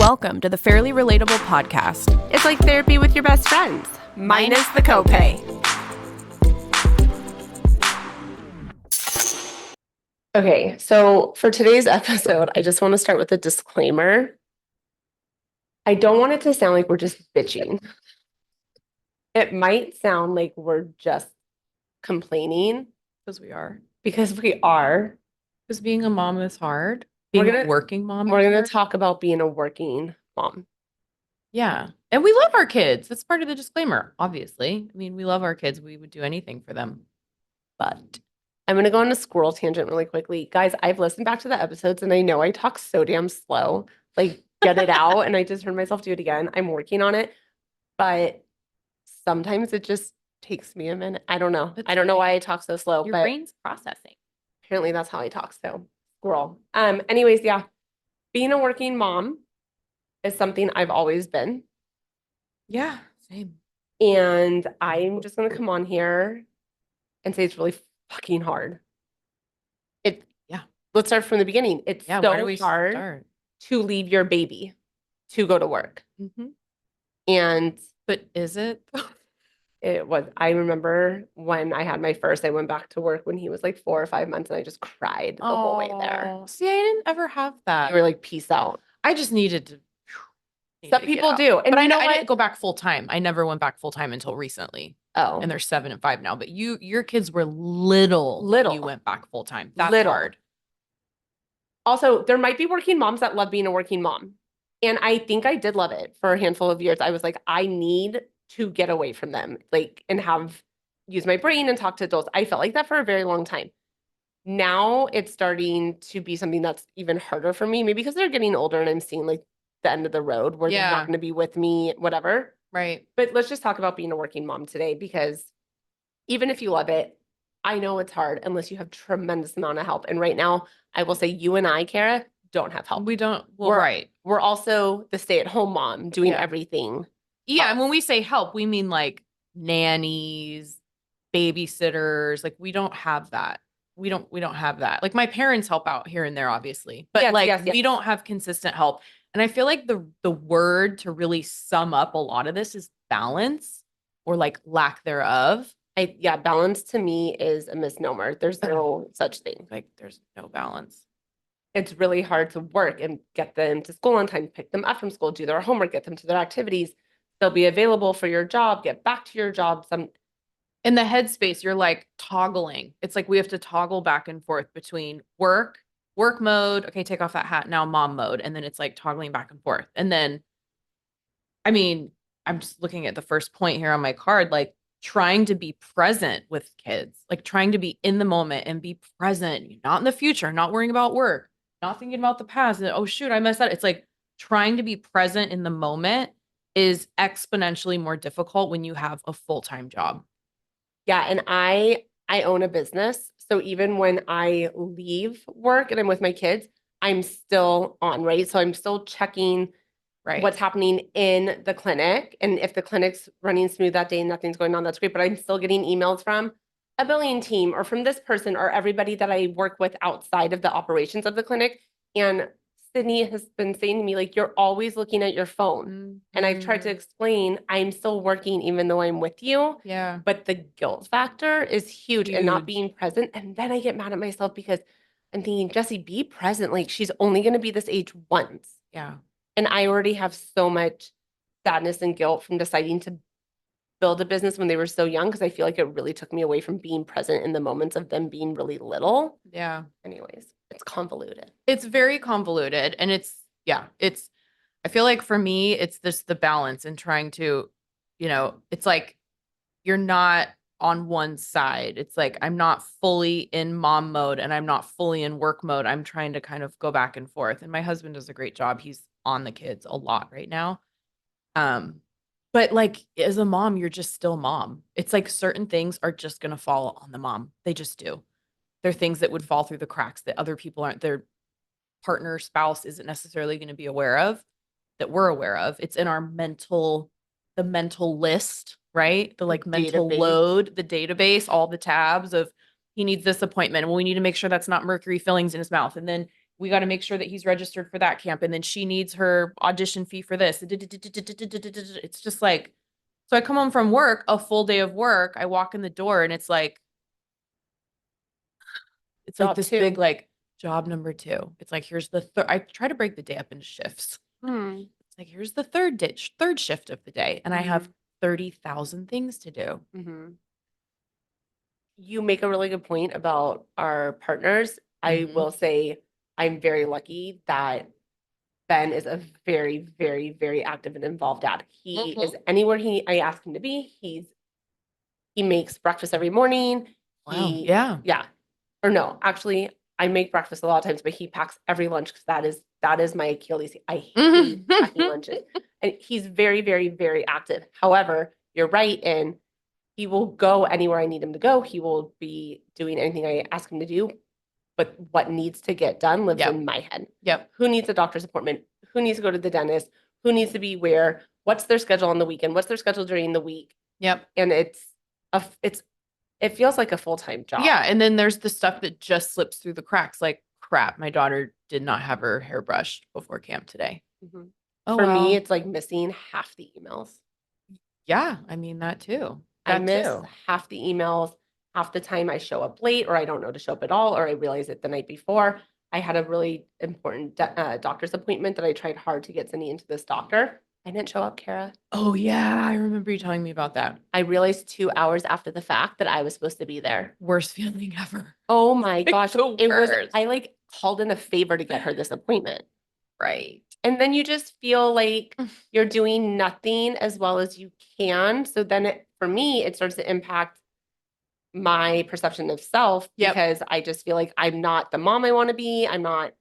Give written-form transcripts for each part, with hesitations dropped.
Welcome to the Fairly Relatable Podcast. It's like therapy with your best friends, minus the copay. Okay, so for today's episode, I just want to start with a disclaimer. I don't want it to sound like we're just bitching. It might sound like we're just complaining. Because we are. Because we are. Because being a mom is hard. Being a working mom We're going to talk about being a working mom. Yeah. And we love our kids. That's part of the disclaimer, obviously. I mean, we love our kids. We would do anything for them. But I'm going to go on a squirrel tangent really quickly. Guys, I've listened back to the episodes and I know I talk so damn slow. Like, get it out. And I just heard myself do it again. I'm working on it. But sometimes it just takes me a minute. I don't know. I don't know why I talk so slow. Your brain's processing. Apparently that's how I talk. So squirrel. Anyways, yeah. Being a working mom is something I've always been. Yeah, same. And I'm just going to come on here and say it's really fucking hard. Let's start from the beginning. It's so hard to leave your baby to go to work. Mm-hmm. But is it? It was. I remember when I had my first, I went back to work when he was like 4 or 5 months and I just cried the whole way there. See, I didn't ever have that. You were like, peace out. I just needed to. Some people do. And but I know I didn't go back full time. I never went back full time until recently. Oh. And they're 7 and 5 now. But your kids were little. You went back full time. That's hard. Also, there might be working moms that love being a working mom. And I think I did love it for a handful of years. I was like, I need to get away from them, like, and use my brain and talk to adults. I felt like that for a very long time. Now it's starting to be something that's even harder for me, maybe because they're getting older and I'm seeing like the end of the road where they're not going to be with me, whatever. Right. But let's just talk about being a working mom today, because even if you love it, I know it's hard unless you have tremendous amount of help. And right now, I will say you and I, Kara, don't have help. We don't. Well, right. We're also the stay-at-home mom doing everything. Yeah. And when we say help, we mean like nannies, babysitters. Like we don't have that. We don't have that. Like my parents help out here and there, obviously, but we don't have consistent help. And I feel like the word to really sum up a lot of this is balance, or like lack thereof. Balance to me is a misnomer. There's no such thing. Like there's no balance. It's really hard to work and get them to school on time, pick them up from school, do their homework, get them to their activities. They'll be available for your job, get back to your job. In the headspace, you're like toggling. It's like we have to toggle back and forth between work mode. Okay, take off that hat. Now mom mode. And then it's like toggling back and forth. And then, I mean, I'm just looking at the first point here on my card, like trying to be present with kids, like trying to be in the moment and be present, not in the future, not worrying about work, not thinking about the past. And, oh shoot, I messed up. It's like trying to be present in the moment is exponentially more difficult when you have a full-time job. Yeah. And I own a business. So even when I leave work and I'm with my kids, I'm still on, right? So I'm still checking what's happening in the clinic. And if the clinic's running smooth that day and nothing's going on, that's great. But I'm still getting emails from a billing team or from this person or everybody that I work with outside of the operations of the clinic. And Sydney has been saying to me, like, you're always looking at your phone. Mm-hmm. And I've tried to explain, I'm still working even though I'm with you. Yeah. But the guilt factor is huge and not being present. And then I get mad at myself because I'm thinking, Jessie, be present. Like, she's only going to be this age once. Yeah. And I already have so much sadness and guilt from deciding to build a business when they were so young, because I feel like it really took me away from being present in the moments of them being really little. Yeah. Anyways, it's convoluted. It's very convoluted. And I feel like for me, it's just the balance and trying to, it's like you're not on one side. It's like I'm not fully in mom mode and I'm not fully in work mode. I'm trying to kind of go back and forth. And my husband does a great job. He's on the kids a lot right now. But like as a mom, you're just still mom. It's like certain things are just going to fall on the mom. They just do. They're things that would fall through the cracks that other people aren't, their partner, spouse isn't necessarily going to be aware of, that we're aware of. It's in our mental list, right? The like mental load, the database, all the tabs of he needs this appointment. Well, we need to make sure that's not mercury fillings in his mouth. And then we got to make sure that he's registered for that camp. And then she needs her audition fee for this. It's just like, so I come home from work, a full day of work. I walk in the door and it's like this big, like job number 2. It's like, here's the third. I try to break the day up into shifts. It's like, here's the third shift of the day. And I have 30,000 things to do. You make a really good point about our partners. I will say I'm very lucky that Ben is a very, very, very active and involved dad. He is anywhere I ask him to be. He makes breakfast every morning. Wow. Yeah. Or no, actually, I make breakfast a lot of times, but he packs every lunch because that is my Achilles. I hate packing lunches. And he's very, very, very active. However, you're right, and he will go anywhere I need him to go. He will be doing anything I ask him to do. But what needs to get done lives in my head. Who needs a doctor's appointment? Who needs to go to the dentist? Who needs to be where? What's their schedule on the weekend? What's their schedule during the week? And it feels like a full-time job. Yeah. And then there's the stuff that just slips through the cracks. Like, crap, my daughter did not have her hair brushed before camp today. For me, it's like missing half the emails. Yeah. I mean, that too. I miss half the emails. Half the time I show up late, or I don't know to show up at all, or I realize it the night before. I had a really important doctor's appointment that I tried hard to get Cindy into this doctor. I didn't show up, Kara. Oh, yeah. I remember you telling me about that. I realized 2 hours after the fact that I was supposed to be there. Worst feeling ever. Oh my gosh. I like called in a favor to get her this appointment. Right. And then you just feel like you're doing nothing as well as you can. So then for me, it starts to impact my perception of self because I just feel like I'm not the mom I want to be. I'm not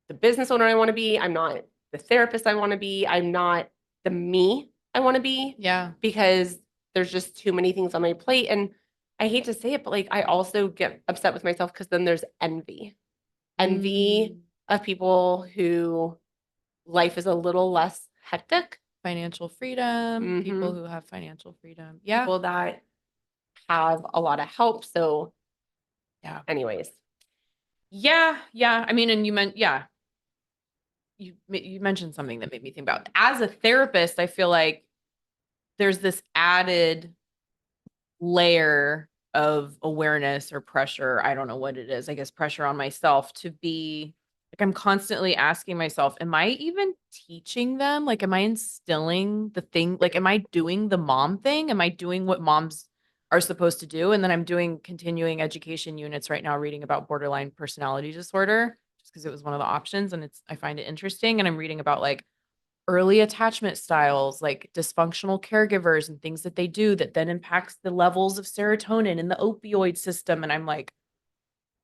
the business owner I want to be. I'm not the therapist I want to be. I'm not the me I want to be. Yeah. Because there's just too many things on my plate. And I hate to say it, but like I also get upset with myself because then there's envy of people who life is a little less hectic. Financial freedom, people who have financial freedom. Yeah. People that have a lot of help. So yeah. Anyways. Yeah. I mean, and you mentioned something that made me think about, as a therapist, I feel like there's this added layer of awareness or pressure. I don't know what it is. I guess pressure on myself to be like, I'm constantly asking myself, am I even teaching them? Like, am I instilling the thing? Like, am I doing the mom thing? Am I doing what moms are supposed to do? And then I'm doing continuing education units right now, reading about borderline personality disorder, just because it was one of the options. And I find it interesting. And I'm reading about like early attachment styles, like dysfunctional caregivers and things that they do that then impacts the levels of serotonin in the opioid system. And I'm like,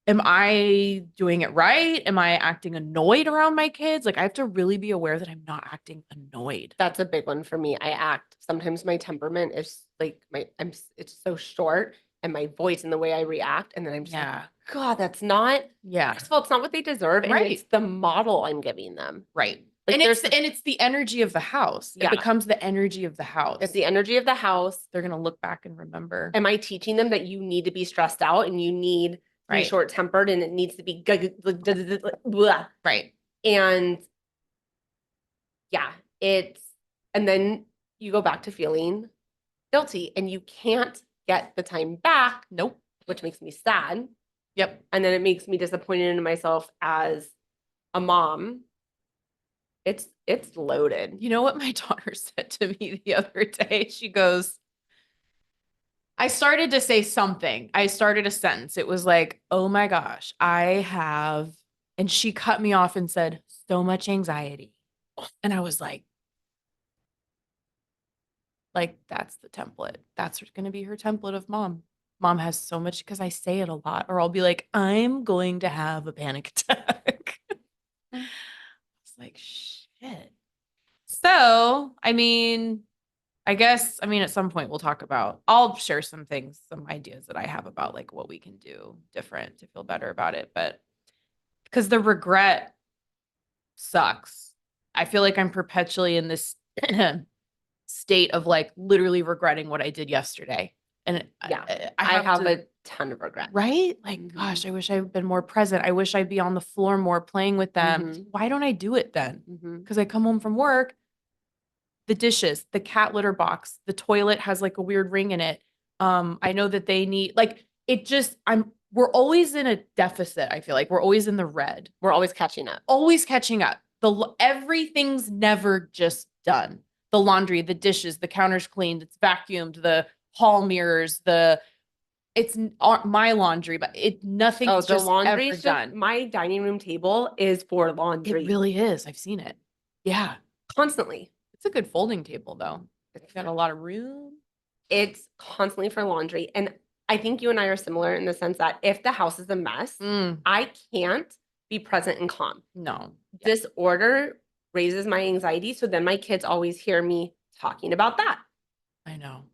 am I doing it right? Am I acting annoyed around my kids? Like, I have to really be aware that I'm not acting annoyed. That's a big one for me. Sometimes my temperament is like it's so short, and my voice and the way I react. And then I'm just like, God, that's not, first of all, it's not what they deserve. And it's the model I'm giving them. Right. Like, and it's the energy of the house. It becomes the energy of the house. It's the energy of the house. They're going to look back and remember. Am I teaching them that you need to be stressed out and you need be short-tempered and it needs to be right? And and then you go back to feeling guilty and you can't get the time back. Nope. Which makes me sad. Yep. And then it makes me disappointed in myself as a mom. It's loaded. You know what my daughter said to me the other day? She goes, I started to say something. I started a sentence. It was like, oh my gosh, and she cut me off and said, so much anxiety. And I was like, that's the template. That's going to be her template of mom. Mom has so much, because I say it a lot, or I'll be like, I'm going to have a panic attack. It's like, shit. So, I mean, at some point I'll share some ideas that I have about like what we can do different to feel better about it. But because the regret sucks. I feel like I'm perpetually in this state of like literally regretting what I did yesterday. And I have ton of regret. Right? Like, gosh, I wish I'd been more present. I wish I'd be on the floor more playing with them. Why don't I do it then? Because I come home from work, the dishes, the cat litter box, the toilet has like a weird ring in it. I know that they need like it just we're always in a deficit. I feel like we're always in the red. We're always catching up. Always catching up. Everything's never just done. The laundry, the dishes, the counters cleaned, it's vacuumed, the hall mirrors, it's my laundry, but nothing's just laundry ever done. My dining room table is for laundry. It really is. I've seen it. Yeah. Constantly. It's a good folding table though. It's got a lot of room. It's constantly for laundry. And I think you and I are similar in the sense that if the house is a mess, I can't be present and calm. No. Disorder raises my anxiety. So then my kids always hear me talking about that. I know.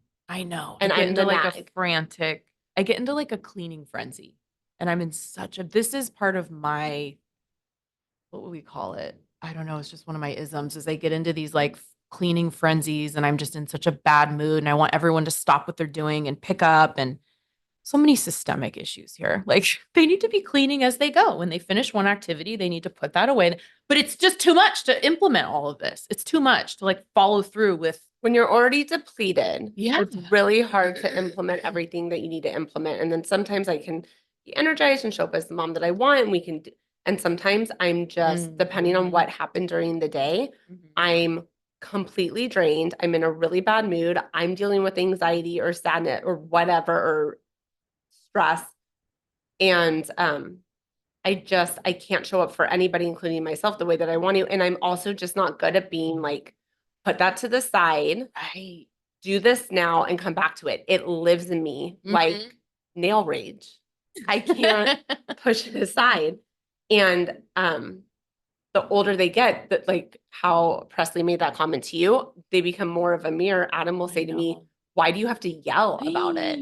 And I get into I get into like a cleaning frenzy. And I'm in this is part of my, what would we call it? I don't know. It's just one of my isms is I get into these like cleaning frenzies and I'm just in such a bad mood and I want everyone to stop what they're doing and pick up, and so many systemic issues here. Like they need to be cleaning as they go. When they finish one activity, they need to put that away. But it's just too much to implement all of this. It's too much to like follow through with. When you're already depleted, yeah, it's really hard to implement everything that you need to implement. And then sometimes I can be energized and show up as the mom that I want, and we can and sometimes I'm just, depending on what happened during the day, I'm completely drained. I'm in a really bad mood. I'm dealing with anxiety or sadness or whatever, or stress. And I can't show up for anybody, including myself, the way that I want to. And I'm also just not good at being like, put that to the side. Right. Do this now and come back to it. It lives in me like nail rage. I can't push it aside. And the older they get, that like how Presley made that comment to you, they become more of a mirror. Adam will say to me, why do you have to yell about it?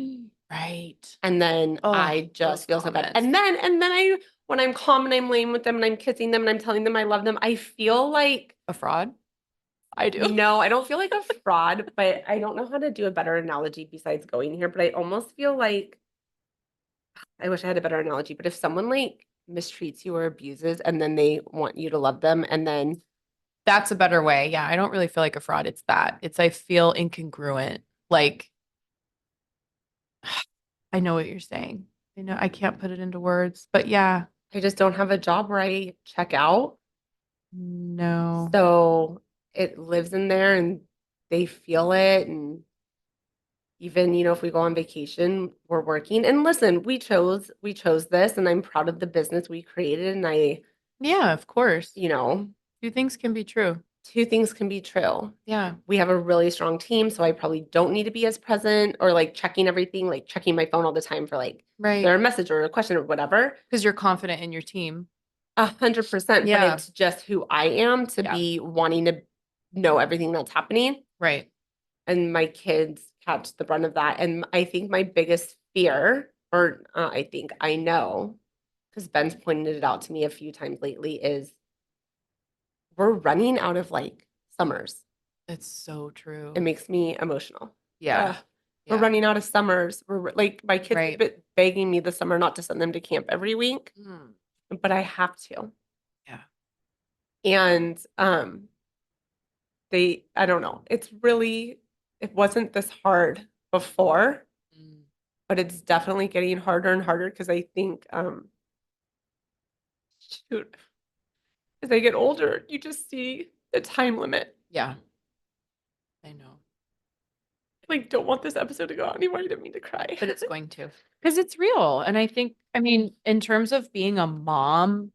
Right. And then I just feel so bad. And then when I'm calm and I'm laying with them and I'm kissing them and I'm telling them I love them, I feel like a fraud. I do. No, I don't feel like a fraud, but I don't know how to do a better analogy besides going here. But I almost feel like, I wish I had a better analogy, but if someone like mistreats you or abuses and then they want you to love them, and then that's a better way. Yeah. I don't really feel like a fraud. It's that. I feel incongruent. Like, I know what you're saying. I know I can't put it into words, but yeah. I just don't have a job where I check out. No. So it lives in there and they feel it. And even, if we go on vacation, we're working. And listen, we chose this, and I'm proud of the business we created. And yeah, of course. Two things can be true. Two things can be true. Yeah. We have a really strong team, so I probably don't need to be as present or like checking everything, like checking my phone all the time for like there a message or a question or whatever. Because you're confident in your team. 100%. Yeah. But it's just who I am to be wanting to know everything that's happening. Right. And my kids catch the brunt of that. And I think my biggest fear, or I know, because Ben's pointed it out to me a few times lately, is we're running out of like summers. It's so true. It makes me emotional. Yeah. We're running out of summers. We're like, my kids have been begging me this summer not to send them to camp every week, but I have to. Yeah. And I don't know. It wasn't this hard before, but it's definitely getting harder and harder because I think, as I get older, you just see the time limit. Yeah. I know. Like, don't want this episode to go out anymore. I didn't mean to cry. But it's going to. Because it's real. And I think, in terms of being a mom,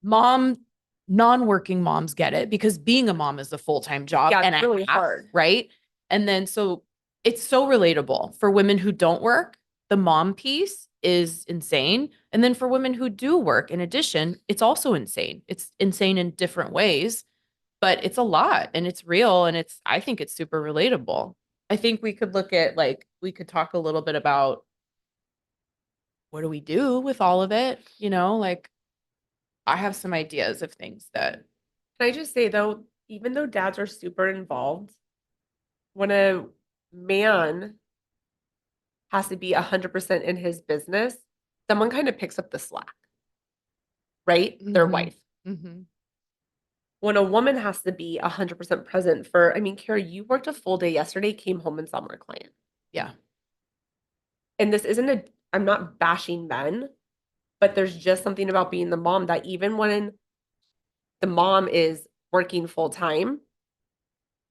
non-working moms get it because being a mom is a full-time job. Yeah, and it's really hard. Right. And then so it's so relatable for women who don't work. The mom piece is insane. And then for women who do work, in addition, it's also insane. It's insane in different ways, but it's a lot and it's real. And I think it's super relatable. I think we could we could talk a little bit about what do we do with all of it? I have some ideas of things that. Can I just say though, even though dads are super involved, when a man has to be 100% in his business, someone kind of picks up the slack, right? Their wife. When a woman has to be 100% present for, I mean, Kara, you worked a full day yesterday, came home and saw more client. Yeah. And this isn't I'm not bashing men, but there's just something about being the mom that even when the mom is working full time,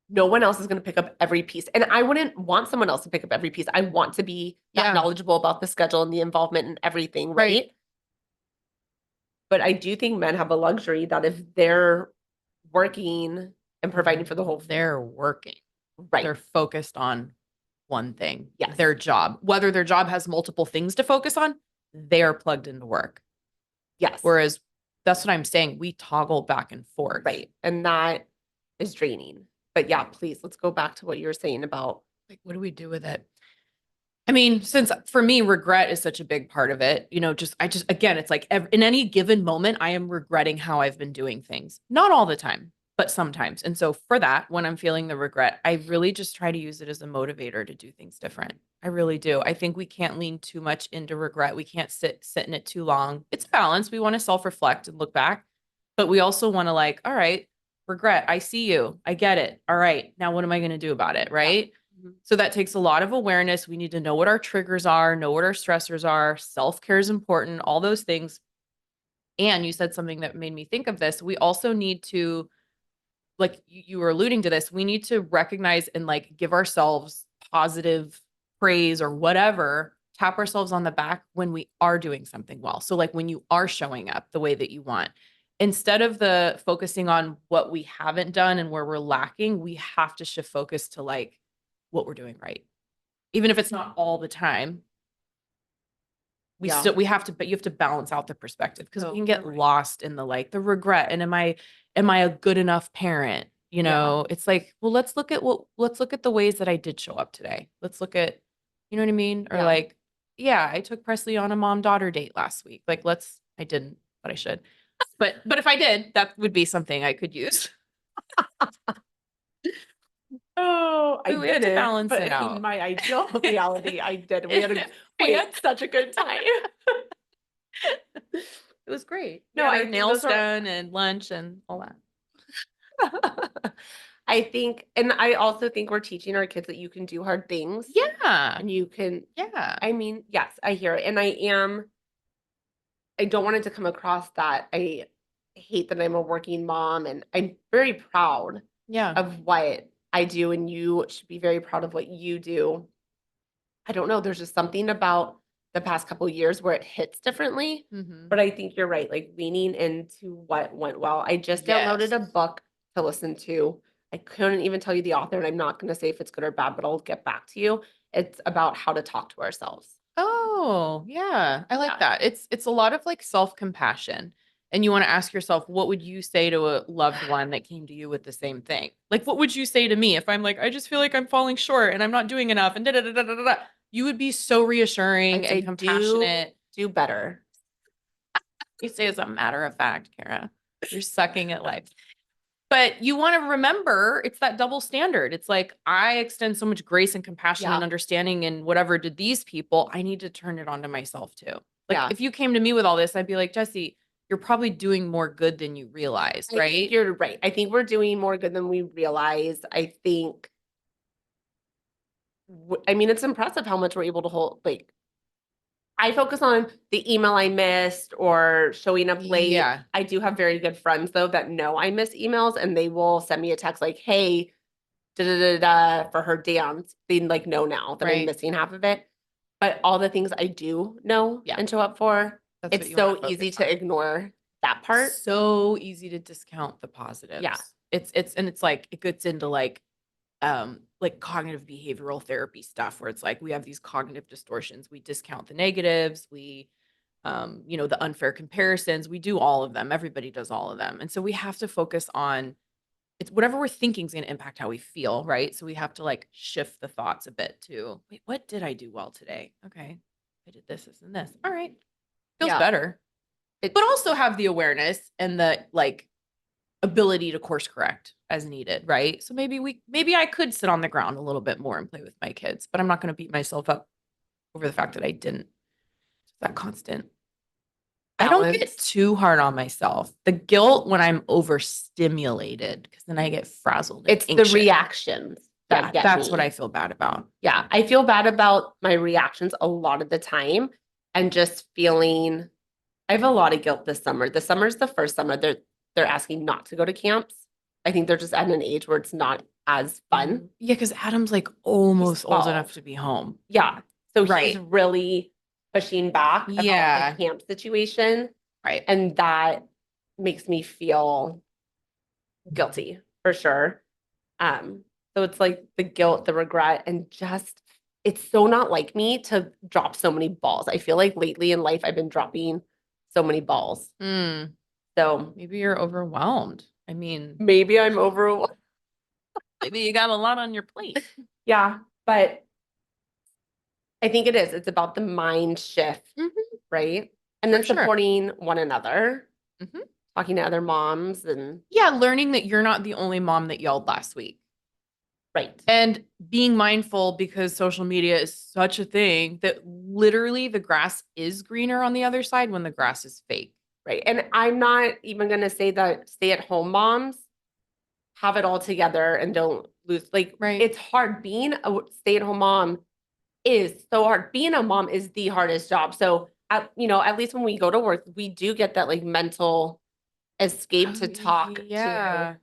no one else is going to pick up every piece. And I wouldn't want someone else to pick up every piece. I want to be that knowledgeable about the schedule and the involvement and everything, right? But I do think men have a luxury that if they're working and providing for the whole family, they're working. Right. They're focused on one thing. Yes. Their job. Whether their job has multiple things to focus on, they're plugged into work. Yes. Whereas that's what I'm saying. We toggle back and forth. Right. And that is draining. But yeah, please, let's go back to what you were saying about like, what do we do with it? I mean, since for me, regret is such a big part of it, you know, again, it's like in any given moment, I am regretting how I've been doing things. Not all the time, but sometimes. And so for that, when I'm feeling the regret, I really just try to use it as a motivator to do things different. I really do. I think we can't lean too much into regret. We can't sit in it too long. It's a balance. We want to self-reflect and look back, but we also want to like, all right, regret, I see you. I get it. All right. Now what am I going to do about it? Right. Yeah. So that takes a lot of awareness. We need to know what our triggers are, know what our stressors are. Self-care is important, all those things. And you said something that made me think of this. We also need to, like you were alluding to this, we need to recognize and like give ourselves positive praise or whatever, tap ourselves on the back when we are doing something well. So like when you are showing up the way that you want, instead of the focusing on what we haven't done and where we're lacking, we have to shift focus to like, what we're doing right. Even if it's not all the time, we have to balance out the perspective because we can get lost in the like the regret. And am I a good enough parent? You know, it's like, well, let's look at the ways that I did show up today. Let's look at, you know what I mean? Or like, I took Presley on a mom-daughter date last week. Like I didn't, but I should. But if I did, that would be something I could use. Oh, I did it, balance but it out. In my ideal reality, I did. We had such a good time. It was great. No, I had nails done and lunch and all that. I think, and I also think we're teaching our kids that you can do hard things. Yeah. And you can, yeah. I mean, yes, I hear it. And I don't want it to come across that I hate that I'm a working mom, and I'm very proud of what I do, and you should be very proud of what you do. I don't know. There's just something about the past couple of years where it hits differently, but I think you're right. Like leaning into what went well. I just downloaded a book to listen to. I couldn't even tell you the author, and I'm not going to say if it's good or bad, but I'll get back to you. It's about how to talk to ourselves. Oh, yeah. I like that. It's a lot of like self-compassion. And you want to ask yourself, what would you say to a loved one that came to you with the same thing? Like, what would you say to me if I'm like, I just feel like I'm falling short and I'm not doing enough and da-da-da-da-da-da. You would be so reassuring and compassionate. Do better. You say as a matter of fact, Kara, you're sucking at life. But you want to remember, it's that double standard. It's like, I extend so much grace and compassion and understanding and whatever to these people, I need to turn it on to myself too. Like if you came to me with all this, I'd be like, Jessie, you're probably doing more good than you realize, right? You're right. I think we're doing more good than we realize. I think, I mean, it's impressive how much we're able to hold. Like, I focus on the email I missed or showing up late. Yeah. I do have very good friends though that know I miss emails, and they will send me a text like, hey, for her dance. They like know now that I'm missing half of it. But all the things I do know and show up for, it's so easy to ignore that part. So easy to discount the positives. Yeah. It's like, it gets into like cognitive behavioral therapy stuff where it's like, we have these cognitive distortions. We discount the negatives. We, the unfair comparisons, we do all of them. Everybody does all of them. And so we have to focus on it's whatever we're thinking is going to impact how we feel. Right. So we have to like shift the thoughts a bit to, wait, what did I do well today? Okay. I did this and this. All right. Feels better. But also have the awareness and the like ability to course correct as needed, right? So maybe I could sit on the ground a little bit more and play with my kids, but I'm not going to beat myself up over the fact that I didn't, that constant. Balance. I don't get too hard on myself. The guilt when I'm overstimulated, because then I get frazzled. It's anxious. the reactions that get that's me. what I feel bad about. Yeah, I feel bad about my reactions a lot of the time, and just feeling. I have a lot of guilt this summer. The summer's the first summer they're asking not to go to camps. I think they're just at an age where it's not as fun. Yeah, because Adam's like almost old enough to be home. Yeah, so he's really pushing back about the camp situation. Right. And that makes me feel guilty for sure. So it's like the guilt, the regret, and just it's so not like me to drop so many balls. I feel like lately in life I've been dropping so many balls. So maybe you're overwhelmed. I mean, maybe I'm overwhelmed. Maybe you got a lot on your plate. Yeah, but I think it is. It's about the mind shift, right? And then supporting one another, talking to other moms and learning that you're not the only mom that yelled last week. Right. And being mindful, because social media is such a thing, that literally the grass is greener on the other side when the grass is fake. Right. And I'm not even going to say that stay-at-home moms have it all together and don't lose. Like, it's hard. Being a stay-at-home mom is so hard. Being a mom is the hardest job. So, at least when we go to work, we do get that like mental escape to talk to.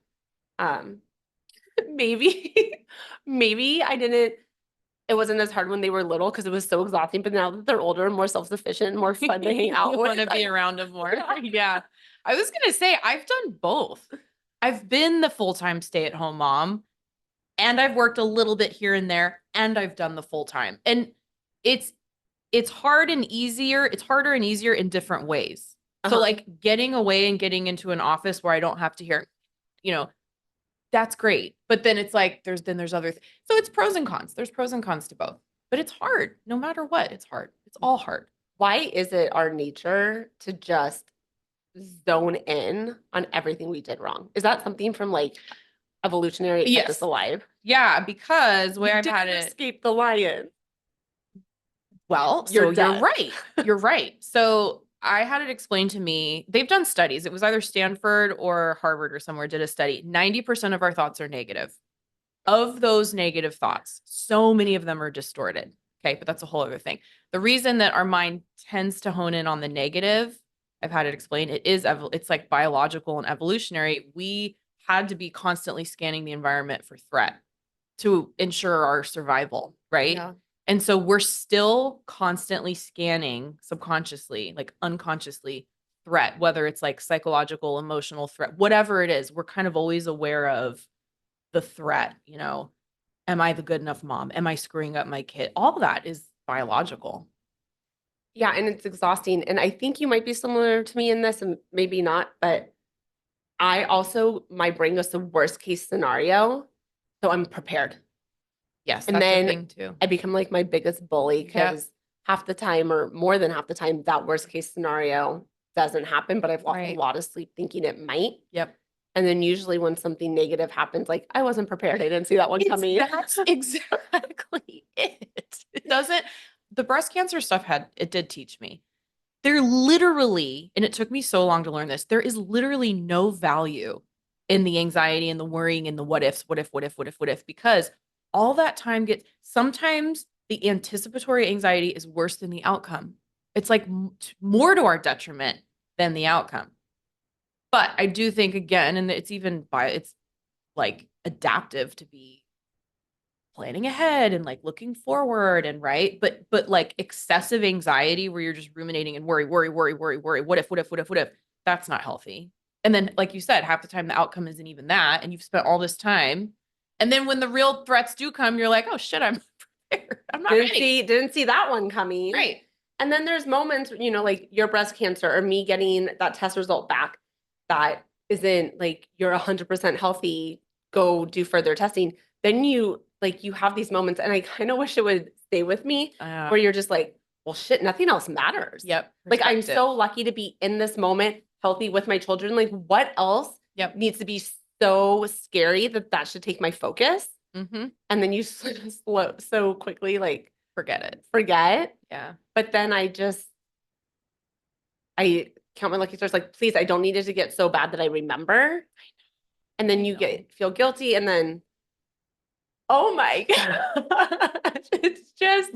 Maybe I didn't. It wasn't as hard when they were little because it was so exhausting. But now that they're older and more self-sufficient and more fun to hang out with, want to be around them more. Yeah. I was gonna say I've done both. I've been the full-time stay-at-home mom, and I've worked a little bit here and there, and I've done the full-time. And it's hard and easier. It's harder and easier in different ways. So like getting away and getting into an office where I don't have to hear, that's great. But then it's like there's other so it's pros and cons. There's pros and cons to both. But it's hard. No matter what, it's hard. It's all hard. Why is it our nature to just zone in on everything we did wrong? Is that something from like evolutionary kept us alive? Yeah, because the way I've had it escape the lion. Well, you're right. You're right. So I had it explained to me. They've done studies. It was either Stanford or Harvard or somewhere did a study. 90% of our thoughts are negative. Of those negative thoughts, so many of them are distorted. Okay, but that's a whole other thing. The reason that our mind tends to hone in on the negative, I've had it explained, it's like biological and evolutionary. We had to be constantly scanning the environment for threat to ensure our survival, right? Yeah. And so we're still constantly scanning subconsciously, like unconsciously, threat, whether it's like psychological, emotional threat, whatever it is. We're kind of always aware of the threat, am I the good enough mom? Am I screwing up my kid? All that is biological. Yeah, and it's exhausting. And I think you might be similar to me in this, and maybe not, but my brain goes to worst case scenario, so I'm prepared. Yes, and that's then a thing too. I become like my biggest bully because half the time or more than half the time that worst case scenario doesn't happen, but I've lost a lot of sleep thinking it might. Yep. And then usually when something negative happens, like I wasn't prepared. I didn't see that one coming. That's exactly it. The breast cancer stuff it did teach me. There literally, and it took me so long to learn this, there is literally no value in the anxiety and the worrying and the what ifs, because all that time sometimes the anticipatory anxiety is worse than the outcome. It's like more to our detriment than the outcome. But I do think, again, and it's like adaptive to be planning ahead and like looking forward and right. But like excessive anxiety where you're just ruminating and worry. What if, that's not healthy. And then, like you said, half the time the outcome isn't even that. And you've spent all this time. And then when the real threats do come, you're like, oh shit, I'm prepared. I'm not ready. Didn't see that one coming. Right. And then there's moments, like your breast cancer or me getting that test result back that isn't like you're 100% healthy, go do further testing. Then you have these moments, and I kind of wish it would stay with me where you're just like, well, shit, nothing else matters. Yep. Like I'm so lucky to be in this moment, healthy with my children. Like what else needs to be so scary that should take my focus? And then you so quickly like forget it. Yeah. But then I count my lucky stars, like, please, I don't need it to get so bad that I remember. And then you feel guilty, and then, oh my gosh, it's just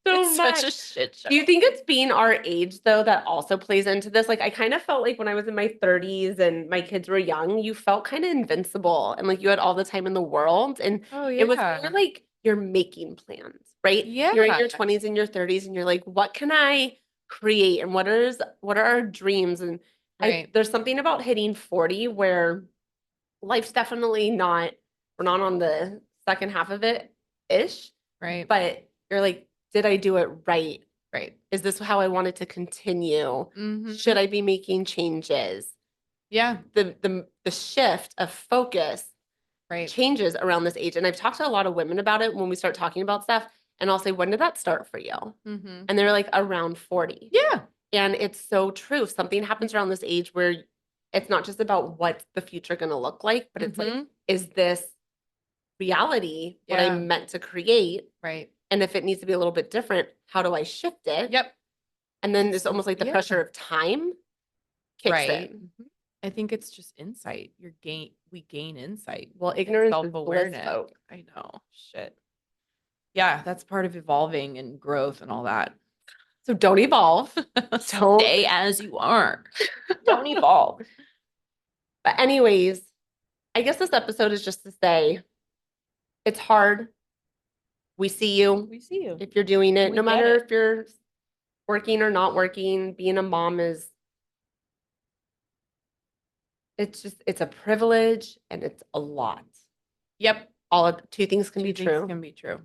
so much. Such a shit show. Do you think it's being our age, though, that also plays into this? Like, I kind of felt like when I was in my 30s and my kids were young, you felt kind of invincible and like you had all the time in the world. And it was more like you're making plans, right? Yeah. You're in your 20s and your 30s and you're like, what can I create? And what are our dreams? And there's something about hitting 40 where life's definitely we're not on the second half of it-ish. Right. But you're like, did I do it right? Right. Is this how I want it to continue? Mm-hmm. Should I be making changes? Yeah. The shift of focus changes around this age. And I've talked to a lot of women about it when we start talking about stuff. And I'll say, when did that start for you? Mm-hmm. And they're like, around 40. Yeah. And it's so true. Something happens around this age where it's not just about what's the future going to look like, but it's like, is this reality what I meant to create? Right. And if it needs to be a little bit different, how do I shift it? Yep. And then it's almost like the pressure of time kicks in. Mm-hmm. I think it's just insight. We gain insight. Well, ignorance is self-awareness. bliss, folks. I know. Shit. Yeah, that's part of evolving and growth and all that. So don't evolve. Don't stay as you are. Don't evolve. But anyways, I guess this episode is just to say it's hard. We see you. We see you. If you're doing it, no matter if you're working or not working, being a mom it's a privilege and it's a lot. Yep. Two things can be true. Can be true.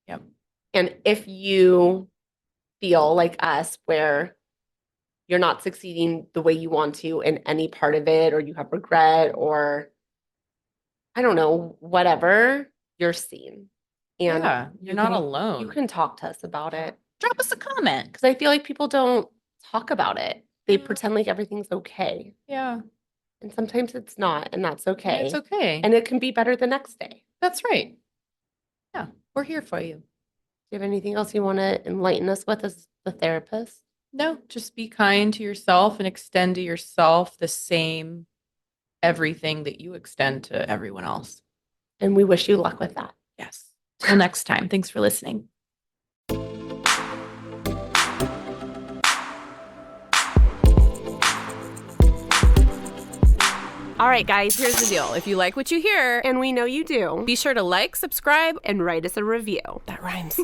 Yep. And if you feel like us where you're not succeeding the way you want to in any part of it, or you have regret, or I don't know, whatever, you're seen. And you're not alone. You can talk to us about it. Drop us a comment. Because I feel like people don't talk about it. They pretend like everything's okay. Yeah. And sometimes it's not, and that's okay. And it's okay. And it can be better the next day. That's right. Yeah. We're here for you. Do you have anything else you want to enlighten us with as the therapist? No, just be kind to yourself and extend to yourself the same everything that you extend to everyone else. And we wish you luck with that. Yes. Till next time. Thanks for listening. All right, guys, here's the deal. If you like what you hear, and we know you do, be sure to like, subscribe, and write us a review. That rhymes.